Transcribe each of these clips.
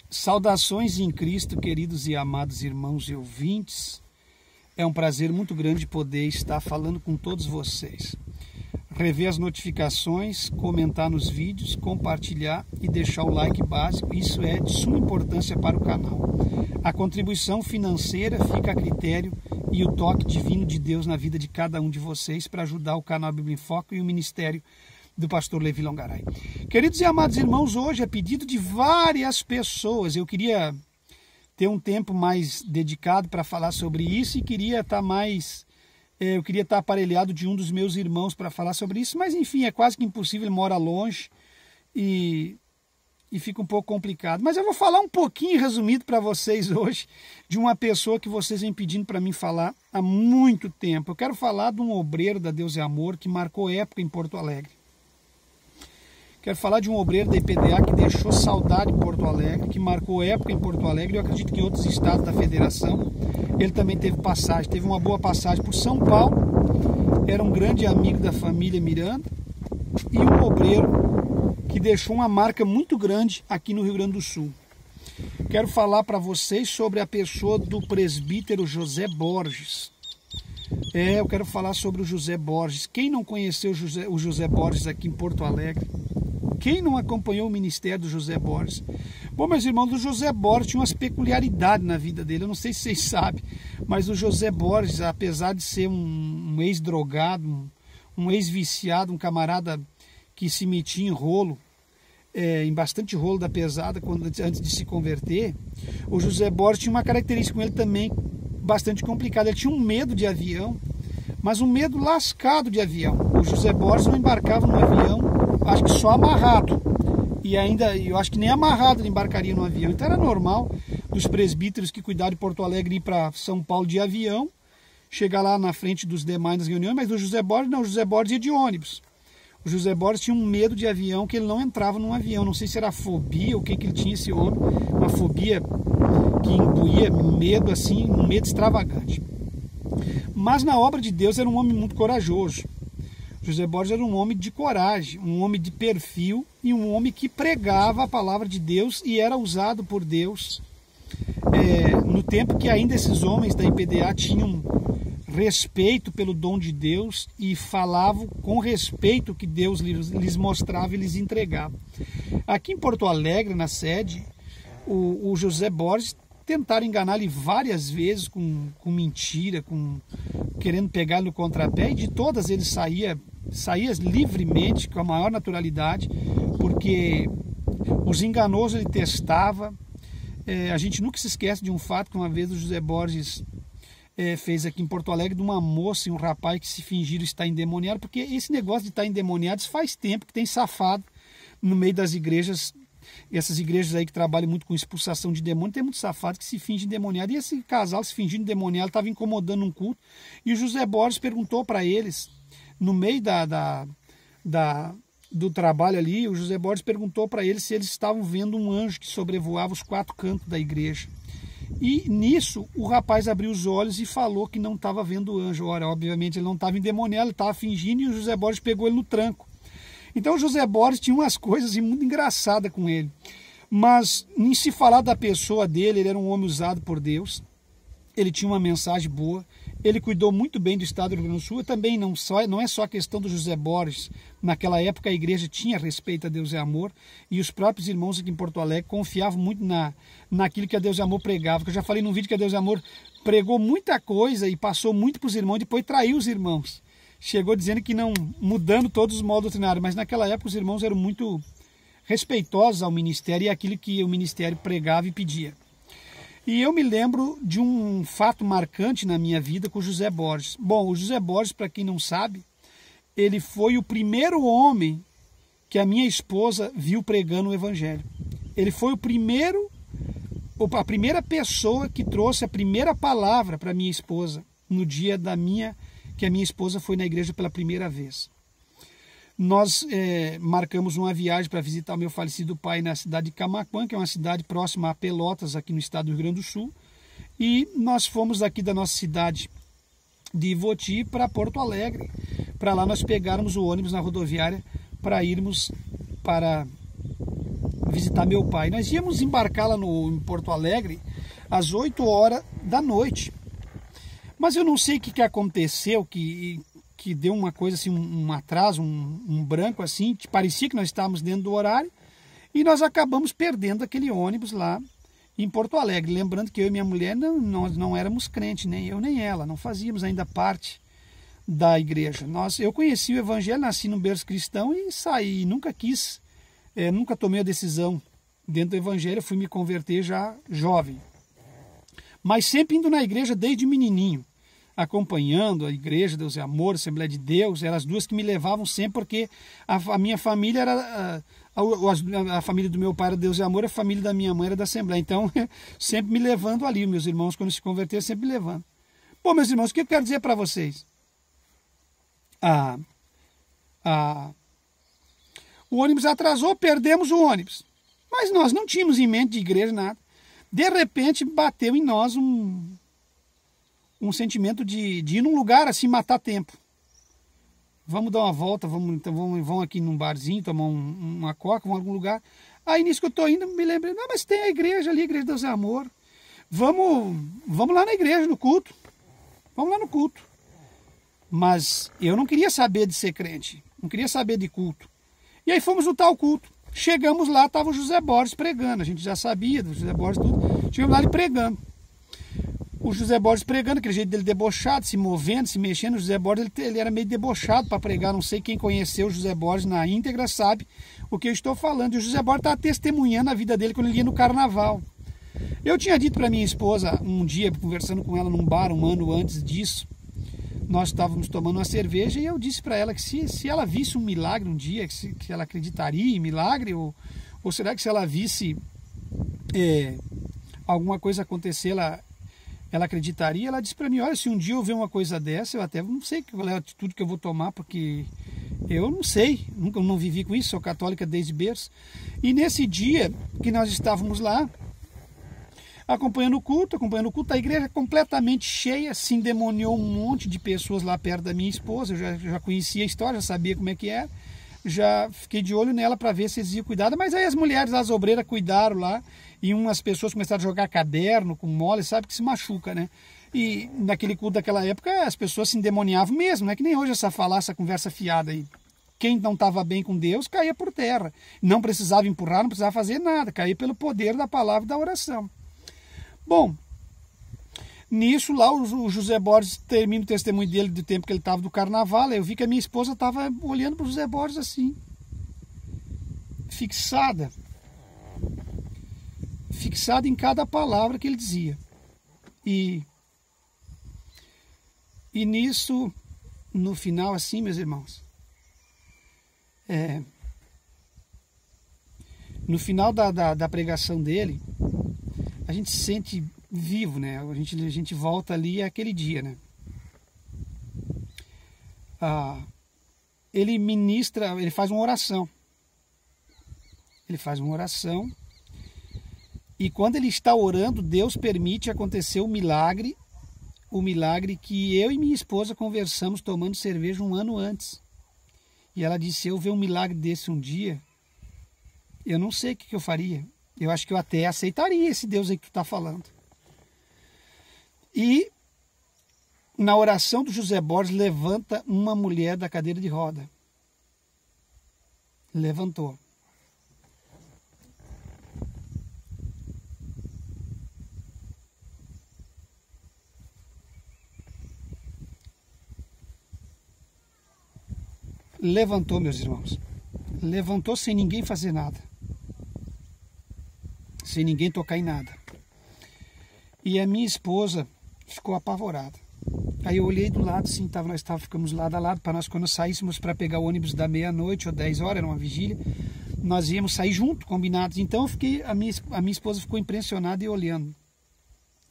Saudações em Cristo, queridos e amados irmãos e ouvintes. É um prazer muito grande poder estar falando com todos vocês. Rever as notificações, comentar nos vídeos, compartilhar e deixar o like básico. Isso é de suma importância para o canal. A contribuição financeira fica a critério e o toque divino de Deus na vida de cada um de vocês para ajudar o canal Bíblia em Foco e o ministério do pastor Levi Longaray. Queridos e amados irmãos, hoje, a pedido de várias pessoas, eu queria ter um tempo mais dedicado para falar sobre isso e queria estar aparelhado de um dos meus irmãos para falar sobre isso, mas enfim, é quase que impossível, ele mora longe e fica um pouco complicado. Mas eu vou falar um pouquinho resumido para vocês hoje de uma pessoa que vocês vêm pedindo para mim falar há muito tempo. Eu quero falar de um obreiro da Deus é Amor que marcou época em Porto Alegre. Quero falar de um obreiro da IPDA que deixou saudade em Porto Alegre, que marcou época em Porto Alegre, eu acredito que em outros estados da federação. Ele também teve uma boa passagem por São Paulo, era um grande amigo da família Miranda e um obreiro que deixou uma marca muito grande aqui no Rio Grande do Sul. Quero falar para vocês sobre a pessoa do presbítero José Borges. Eu quero falar sobre o José Borges. Quem não conheceu o José Borges aqui em Porto Alegre? Quem não acompanhou o ministério do José Borges? Bom, meus irmãos, o José Borges tinha umas peculiaridades na vida dele. Eu não sei se vocês sabem, mas o José Borges, apesar de ser um ex-drogado, um ex-viciado, um camarada que se metia em rolo, em bastante rolo da pesada antes de se converter, o José Borges tinha uma característica com ele também bastante complicada. Ele tinha um medo de avião, mas um medo lascado de avião. O José Borges não embarcava no avião, acho que só amarrado, e ainda eu acho que nem amarrado ele embarcaria no avião. Então era normal dos presbíteros que cuidaram de Porto Alegre ir para São Paulo de avião, chegar lá na frente dos demais nas reuniões, mas o José Borges não, o José Borges ia de ônibus. O José Borges tinha um medo de avião, que ele não entrava num avião. Não sei se era fobia ou o que ele tinha, esse homem, uma fobia que imbuía medo, assim, um medo extravagante. Mas na obra de Deus era um homem muito corajoso. José Borges era um homem de coragem, um homem de perfil e um homem que pregava a palavra de Deus e era usado por Deus no tempo que ainda esses homens da IPDA tinham respeito pelo dom de Deus e falavam com respeito que Deus lhes mostrava e lhes entregava. Aqui em Porto Alegre, na sede, o José Borges tentaram enganar ele várias vezes com mentira, querendo pegar no contrapé, e de todas ele saía livremente, com a maior naturalidade, porque os enganosos ele testava. A gente nunca se esquece de um fato que uma vez o José Borges fez aqui em Porto Alegre, de uma moça e um rapaz que se fingiram estar endemoniados, porque esse negócio de estar endemoniados faz tempo que tem safado no meio das igrejas. Essas igrejas aí que trabalham muito com expulsação de demônio, tem muito safado que se finge endemoniado. E esse casal se fingindo endemoniado estava incomodando um culto. E o José Borges perguntou para eles, no meio do trabalho ali, o José Borges perguntou para eles se eles estavam vendo um anjo que sobrevoava os 4 cantos da igreja. E nisso o rapaz abriu os olhos e falou que não estava vendo o anjo. Ora, obviamente ele não estava endemoniado, ele estava fingindo, e o José Borges pegou ele no tranco. Então o José Borges tinha umas coisas muito engraçadas com ele. Mas em se falar da pessoa dele, ele era um homem usado por Deus. Ele tinha uma mensagem boa. Ele cuidou muito bem do estado do Rio Grande do Sul. E também não é só a questão do José Borges. Naquela época a igreja tinha respeito a Deus é Amor. E os próprios irmãos aqui em Porto Alegre confiavam muito naquilo que a Deus é Amor pregava. Que eu já falei num vídeo que a Deus é Amor pregou muita coisa e passou muito para os irmãos e depois traiu os irmãos. Chegou dizendo que não, mudando todos os modos doutrinários, mas naquela época os irmãos eram muito respeitosos ao ministério e aquilo que o ministério pregava e pedia. E eu me lembro de um fato marcante na minha vida com o José Borges. Bom, o José Borges, para quem não sabe, ele foi o primeiro homem que a minha esposa viu pregando o evangelho. Ele foi a primeira pessoa que trouxe a primeira palavra para minha esposa no dia que a minha esposa foi na igreja pela primeira vez. Nós marcamos uma viagem para visitar o meu falecido pai na cidade de Camaquã, que é uma cidade próxima a Pelotas, aqui no estado do Rio Grande do Sul. E nós fomos daqui da nossa cidade de Ivoti para Porto Alegre. Para lá nós pegarmos o ônibus na rodoviária para irmos para visitar meu pai. Nós íamos embarcar lá em Porto Alegre às 8 horas da noite. Mas eu não sei o que aconteceu, que deu uma coisa assim, um atraso, um branco assim, que parecia que nós estávamos dentro do horário, e nós acabamos perdendo aquele ônibus lá em Porto Alegre. Lembrando que eu e minha mulher nós não éramos crentes, nem eu nem ela, não fazíamos ainda parte da igreja. Eu conheci o evangelho, nasci num berço cristão e saí, nunca tomei a decisão dentro do evangelho, fui me converter já jovem. Mas sempre indo na igreja desde menininho, acompanhando a igreja, Deus é Amor, Assembleia de Deus, eram as duas que me levavam sempre, porque a minha família era, a família do meu pai era Deus é Amor, a família da minha mãe era da Assembleia, então sempre me levando ali, meus irmãos quando se converteram sempre me levando. Bom, meus irmãos, o que eu quero dizer para vocês? O ônibus atrasou, perdemos o ônibus, mas nós não tínhamos em mente de igreja, nada. De repente bateu em nós um sentimento de ir num lugar assim, matar tempo. Vamos dar uma volta, vamos aqui num barzinho, tomar uma coca, vamos em algum lugar. Aí nisso que eu estou indo, me lembrei, não, mas tem a igreja ali, a igreja de Deus é Amor. Vamos lá na igreja, no culto. Vamos lá no culto. Mas eu não queria saber de ser crente, não queria saber de culto. E aí fomos no tal culto. Chegamos lá, estava o José Borges pregando. A gente já sabia do José Borges tudo. Chegamos lá ele pregando. O José Borges pregando, aquele jeito dele debochado, se movendo, se mexendo. O José Borges ele era meio debochado para pregar. Não sei quem conheceu o José Borges na íntegra sabe o que eu estou falando. E o José Borges estava testemunhando a vida dele quando ele ia no carnaval. Eu tinha dito para minha esposa um dia, conversando com ela num bar um ano antes disso, nós estávamos tomando uma cerveja e eu disse para ela que se ela visse um milagre um dia, que ela acreditaria em milagre, ou será que se ela visse alguma coisa acontecer, ela acreditaria? Ela disse para mim, olha, se um dia eu ver uma coisa dessa, eu até não sei qual é a atitude que eu vou tomar, porque eu não sei, nunca não vivi com isso, sou católica desde berço. E nesse dia que nós estávamos lá, acompanhando o culto, a igreja completamente cheia, se endemoniou um monte de pessoas lá perto da minha esposa, eu já conhecia a história, já sabia como é que era, já fiquei de olho nela para ver se eles iam cuidar, mas aí as mulheres, as obreiras cuidaram lá, e umas pessoas começaram a jogar caderno com mole, sabe que se machuca, né? E naquele culto daquela época as pessoas se endemoniavam mesmo, não é que nem hoje essa conversa fiada aí. Quem não estava bem com Deus caía por terra, não precisava empurrar, não precisava fazer nada, caía pelo poder da palavra e da oração. Bom, nisso lá o José Borges termina o testemunho dele do tempo que ele estava do carnaval. Eu vi que a minha esposa estava olhando para o José Borges assim, fixada em cada palavra que ele dizia. E nisso, no final assim, meus irmãos, no final da pregação dele, a gente se sente vivo, né? A gente volta ali àquele dia, né? Ele ministra, ele faz uma oração. E quando ele está orando, Deus permite acontecer o milagre que eu e minha esposa conversamos tomando cerveja um ano antes. E ela disse, se eu ver um milagre desse um dia, eu não sei o que eu faria. Eu acho que eu até aceitaria esse Deus aí que tu está falando. E na oração do José Borges levanta uma mulher da cadeira de roda. Levantou. Levantou, meus irmãos. Levantou sem ninguém fazer nada. Sem ninguém tocar em nada. E a minha esposa ficou apavorada. Aí eu olhei do lado, assim, ficamos lado a lado, para nós, quando saíssemos para pegar o ônibus da meia-noite ou 10 horas, era uma vigília, nós íamos sair junto, combinados. Então a minha esposa ficou impressionada e olhando.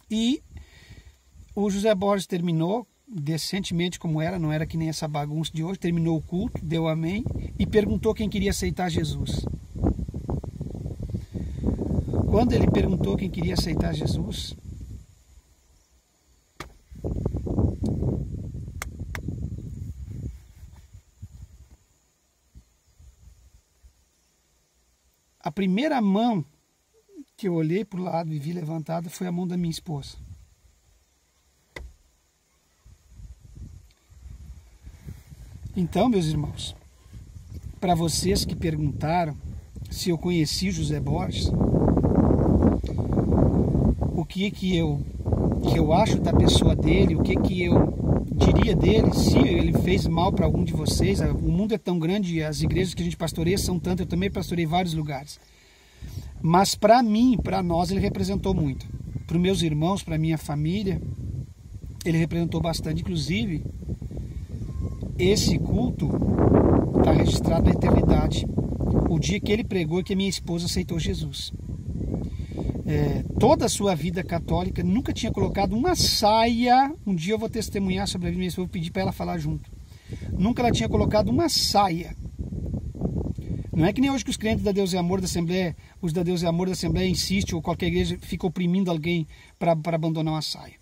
E o José Borges terminou, decentemente como era, não era que nem essa bagunça de hoje, terminou o culto, deu amém, e perguntou quem queria aceitar Jesus. Quando ele perguntou quem queria aceitar Jesus, a primeira mão que eu olhei para o lado e vi levantada foi a mão da minha esposa. Então, meus irmãos, para vocês que perguntaram se eu conheci José Borges, o que eu acho da pessoa dele, o que eu diria dele, se ele fez mal para algum de vocês. O mundo é tão grande, as igrejas que a gente pastoreia são tantas, eu também pastorei vários lugares. Mas para mim, para nós, ele representou muito. Para os meus irmãos, para a minha família, ele representou bastante. Inclusive, esse culto está registrado na eternidade. O dia que ele pregou e que a minha esposa aceitou Jesus. Toda a sua vida católica, nunca tinha colocado uma saia. Um dia eu vou testemunhar sobre a vida da minha esposa, vou pedir para ela falar junto. Nunca ela tinha colocado uma saia. Não é que nem hoje que os crentes da Deus e Amor da Assembleia, os da Deus e Amor da Assembleia insistem, ou qualquer igreja fica oprimindo alguém para abandonar uma saia.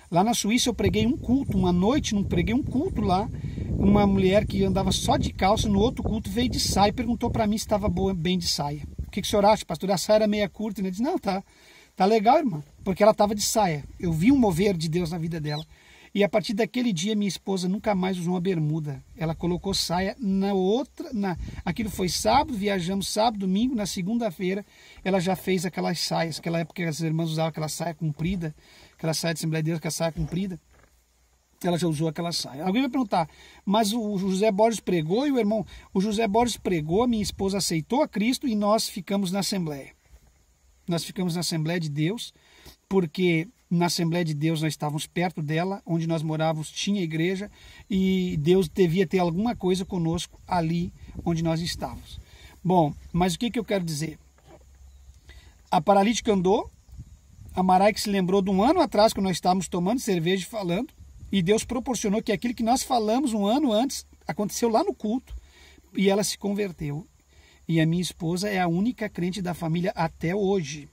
Lá na Suíça eu preguei um culto, uma noite, preguei um culto lá. Uma mulher que andava só de calça, no outro culto veio de saia e perguntou para mim se estava bem de saia. O que o senhor acha, pastor? A saia era meia curta. Ele disse, não, tá legal, irmã, porque ela estava de saia. Eu vi um mover de Deus na vida dela. E a partir daquele dia, minha esposa nunca mais usou uma bermuda. Ela colocou saia na outra. Aquilo foi sábado, viajamos sábado, domingo. Na segunda-feira, ela já fez aquelas saias. Aquela época que as irmãs usavam aquela saia comprida, aquela saia de Assembleia de Deus, aquela saia comprida. Ela já usou aquela saia. Alguém vai perguntar, mas o José Borges pregou e o José Borges pregou, minha esposa aceitou a Cristo e nós ficamos na Assembleia. Nós ficamos na Assembleia de Deus, porque na Assembleia de Deus nós estávamos perto dela, onde nós morávamos tinha igreja e Deus devia ter alguma coisa conosco ali onde nós estávamos. Bom, mas o que eu quero dizer? A paralítica andou, a Maraik se lembrou de um ano atrás, quando nós estávamos tomando cerveja e falando, e Deus proporcionou que aquilo que nós falamos um ano antes aconteceu lá no culto e ela se converteu. E a minha esposa é a única crente da família até hoje.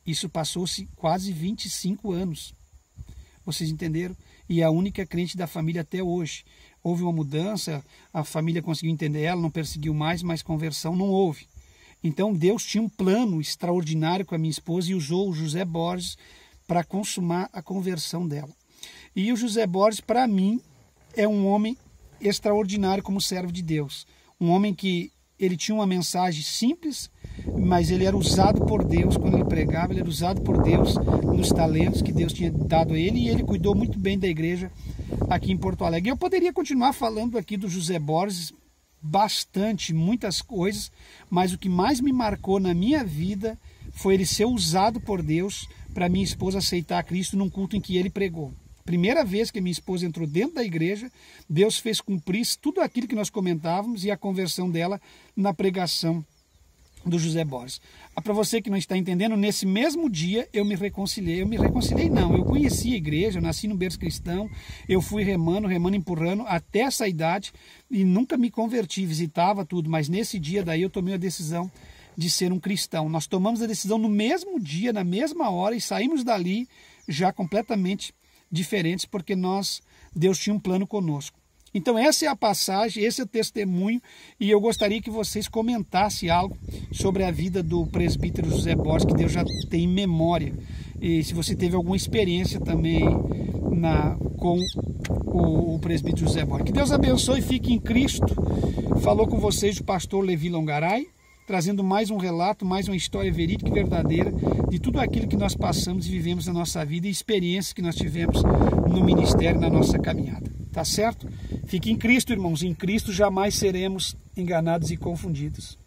Isso passou-se quase 25 anos. Vocês entenderam? E é a única crente da família até hoje. Houve uma mudança, a família conseguiu entender ela, não perseguiu mais, mas conversão não houve. Então Deus tinha um plano extraordinário com a minha esposa e usou o José Borges para consumar a conversão dela. E o José Borges, para mim, é um homem extraordinário como servo de Deus. Um homem que ele tinha uma mensagem simples, mas ele era usado por Deus quando ele pregava, ele era usado por Deus nos talentos que Deus tinha dado a ele, e ele cuidou muito bem da igreja aqui em Porto Alegre. Eu poderia continuar falando aqui do José Borges bastante, muitas coisas, mas o que mais me marcou na minha vida foi ele ser usado por Deus para minha esposa aceitar Cristo num culto em que ele pregou. Primeira vez que minha esposa entrou dentro da igreja, Deus fez cumprir tudo aquilo que nós comentávamos e a conversão dela na pregação do José Borges. Para você que não está entendendo, nesse mesmo dia eu me reconciliei. Eu conheci a igreja, eu nasci no berço cristão, eu fui remando, empurrando até essa idade e nunca me converti, visitava tudo, mas nesse dia daí eu tomei a decisão de ser um cristão. Nós tomamos a decisão no mesmo dia, na mesma hora e saímos dali já completamente diferentes, porque Deus tinha um plano conosco. Então essa é a passagem, esse é o testemunho, e eu gostaria que vocês comentassem algo sobre a vida do presbítero José Borges, que Deus já tem em memória, e se você teve alguma experiência também com o presbítero José Borges. Que Deus abençoe e fique em Cristo. Falou com vocês o pastor Levi Longaray, trazendo mais um relato, mais uma história verídica e verdadeira de tudo aquilo que nós passamos e vivemos na nossa vida e experiências que nós tivemos no ministério, na nossa caminhada. Tá certo? Fique em Cristo, irmãos. Em Cristo jamais seremos enganados e confundidos.